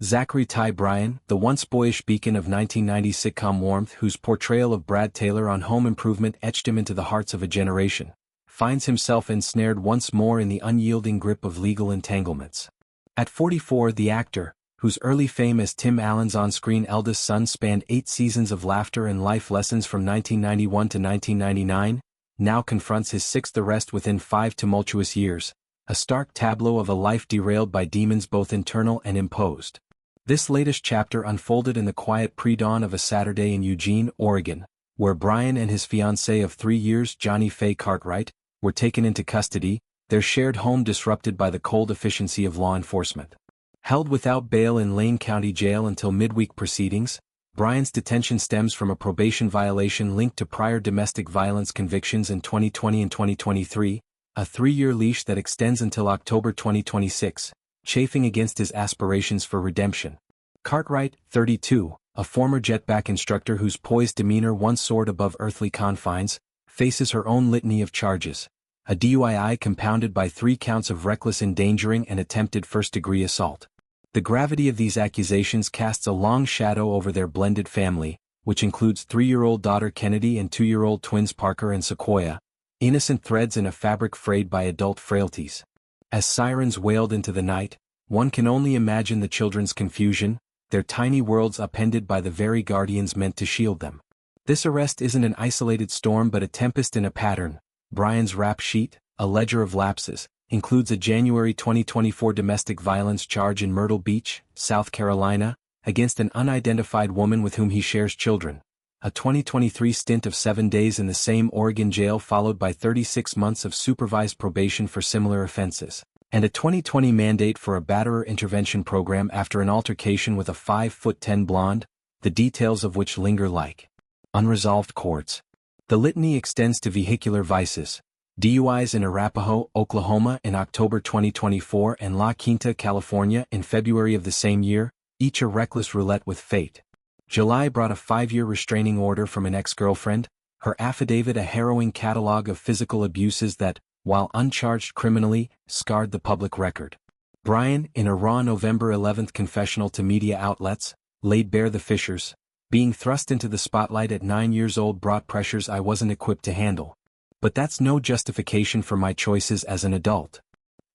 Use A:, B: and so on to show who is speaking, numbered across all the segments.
A: Zachery Ty Bryan, the once boyish beacon of 1990s sitcom warmth whose portrayal of Brad Taylor on Home Improvement etched him into the hearts of a generation, finds himself ensnared once more in the unyielding grip of legal entanglements. At 44, the actor, whose early fame as Tim Allen's on-screen eldest son spanned 8 seasons of laughter and life lessons from 1991 to 1999, now confronts his 6th arrest within 5 tumultuous years, a stark tableau of a life derailed by demons both internal and imposed. This latest chapter unfolded in the quiet pre-dawn of a Saturday in Eugene, Oregon, where Bryan and his fiancée of 3 years, Johnnie Faye Cartwright, were taken into custody, their shared home disrupted by the cold efficiency of law enforcement. Held without bail in Lane County Jail until midweek proceedings, Bryan's detention stems from a probation violation linked to prior domestic violence convictions in 2020 and 2023, a 3-year leash that extends until October 2026, chafing against his aspirations for redemption. Cartwright, 32, a former jetback instructor whose poised demeanor once soared above earthly confines, faces her own litany of charges, a DUII compounded by 3 counts of reckless endangering and attempted first-degree assault. The gravity of these accusations casts a long shadow over their blended family, which includes 3-year-old daughter Kennedy and 2-year-old twins Parker and Sequoia, innocent threads in a fabric frayed by adult frailties. As sirens wailed into the night, one can only imagine the children's confusion, their tiny worlds upended by the very guardians meant to shield them. This arrest isn't an isolated storm but a tempest in a pattern. Bryan's rap sheet, a ledger of lapses, includes a January 2024 domestic violence charge in Myrtle Beach, South Carolina, against an unidentified woman with whom he shares children, a 2023 stint of 7 days in the same Oregon jail followed by 36 months of supervised probation for similar offenses, and a 2020 mandate for a batterer intervention program after an altercation with a 5'10" blonde, the details of which linger like unresolved chords. The litany extends to vehicular vices, DUIs in Arapahoe, Oklahoma in October 2024 and La Quinta, California in February of the same year, each a reckless roulette with fate. July brought a 5-year restraining order from an ex-girlfriend, her affidavit a harrowing catalog of physical abuses that, while uncharged criminally, scarred the public record. Bryan, in a raw November 11th confessional to media outlets, laid bare the fissures. Being thrust into the spotlight at 9 years old brought pressures I wasn't equipped to handle. But that's no justification for my choices as an adult.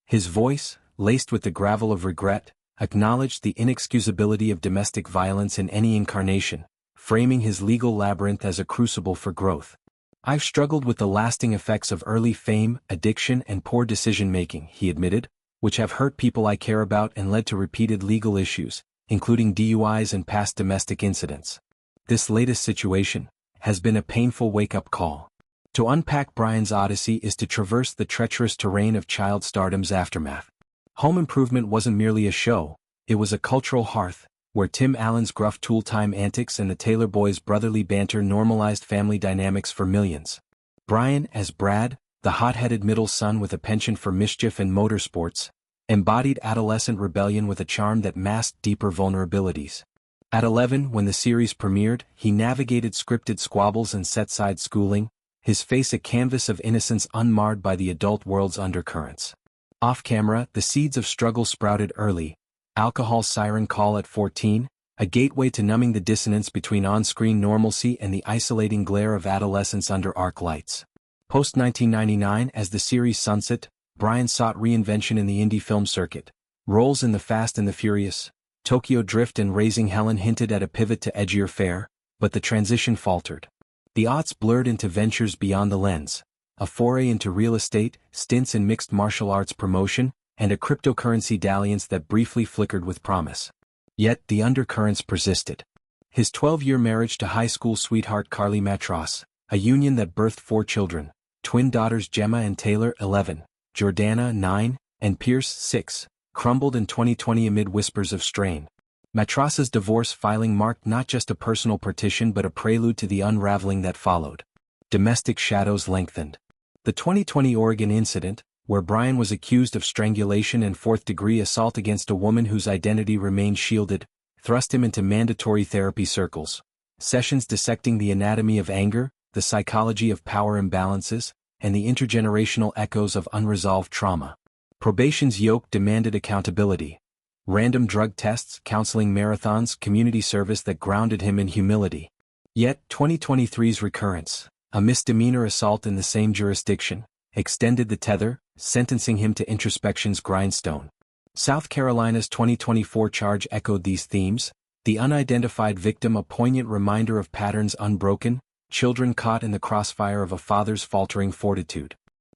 A: His voice, laced with the gravel of regret, acknowledged the inexcusability of domestic violence in any incarnation, framing his legal labyrinth as a crucible for growth. I've struggled with the lasting effects of early fame, addiction and poor decision-making, he admitted, which have hurt people I care about and led to repeated legal issues, including DUIs and past domestic incidents. This latest situation has been a painful wake-up call. To unpack Bryan's odyssey is to traverse the treacherous terrain of child stardom's aftermath. Home Improvement wasn't merely a show, it was a cultural hearth, where Tim Allen's gruff tool-time antics and the Taylor boys' brotherly banter normalized family dynamics for millions. Bryan, as Brad, the hot-headed middle son with a penchant for mischief and motorsports, embodied adolescent rebellion with a charm that masked deeper vulnerabilities. At 11, when the series premiered, he navigated scripted squabbles and set-side schooling, his face a canvas of innocence unmarred by the adult world's undercurrents. Off-camera, the seeds of struggle sprouted early. Alcohol siren call at 14, a gateway to numbing the dissonance between on-screen normalcy and the isolating glare of adolescence under arc lights. Post-1999, as the series sunset, Bryan sought reinvention in the indie film circuit. Roles in The Fast and the Furious, Tokyo Drift and Raising Helen hinted at a pivot to edgier fare, but the transition faltered. The aughts blurred into ventures beyond the lens, a foray into real estate, stints in mixed martial arts promotion, and a cryptocurrency dalliance that briefly flickered with promise. Yet the undercurrents persisted. His 12-year marriage to high school sweetheart Carly Matros, a union that birthed 4 children, twin daughters Gemma and Taylor 11, Jordana 9, and Pierce 6, crumbled in 2020 amid whispers of strain. Matros's divorce filing marked not just a personal partition but a prelude to the unraveling that followed. Domestic shadows lengthened. The 2020 Oregon incident, where Bryan was accused of strangulation and 4th-degree assault against a woman whose identity remained shielded, thrust him into mandatory therapy circles, sessions dissecting the anatomy of anger, the psychology of power imbalances, and the intergenerational echoes of unresolved trauma. Probation's yoke demanded accountability. Random drug tests, counseling marathons, community service that grounded him in humility. Yet, 2023's recurrence, a misdemeanor assault in the same jurisdiction, extended the tether, sentencing him to introspection's grindstone. South Carolina's 2024 charge echoed these themes, the unidentified victim a poignant reminder of patterns unbroken, children caught in the crossfire of a father's faltering fortitude.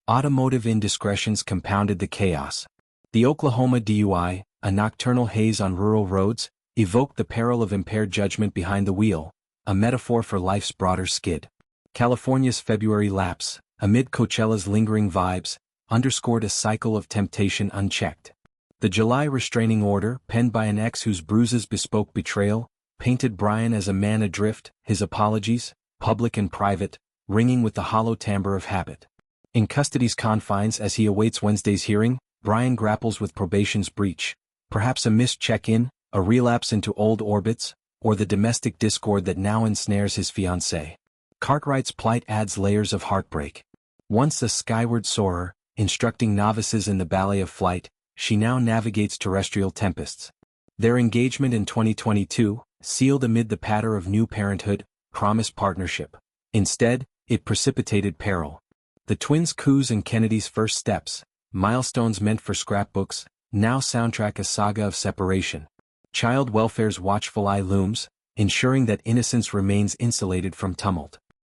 A: Automotive indiscretions compounded the chaos. The Oklahoma DUI, a nocturnal haze on rural roads, evoked the peril of impaired judgment behind the wheel, a metaphor for life's broader skid. California's February lapse, amid Coachella's lingering vibes, underscored a cycle of temptation unchecked. The July restraining order, penned by an ex whose bruises bespoke betrayal, painted Bryan as a man adrift, his apologies, public and private, ringing with the hollow timbre of habit. In custody's confines as he awaits Wednesday's hearing, Bryan grapples with probation's breach, perhaps a missed check-in, a relapse into old orbits, or the domestic discord that now ensnares his fiancée. Cartwright's plight adds layers of heartbreak. Once a skyward soarer, instructing novices in the ballet of flight, she now navigates terrestrial tempests. Their engagement in 2022, sealed amid the patter of new parenthood, promised partnership. Instead, it precipitated peril. The twins' coups and Kennedy's first steps, milestones meant for scrapbooks, now soundtrack a saga of separation. Child welfare's watchful eye looms, ensuring that innocence remains insulated from tumult.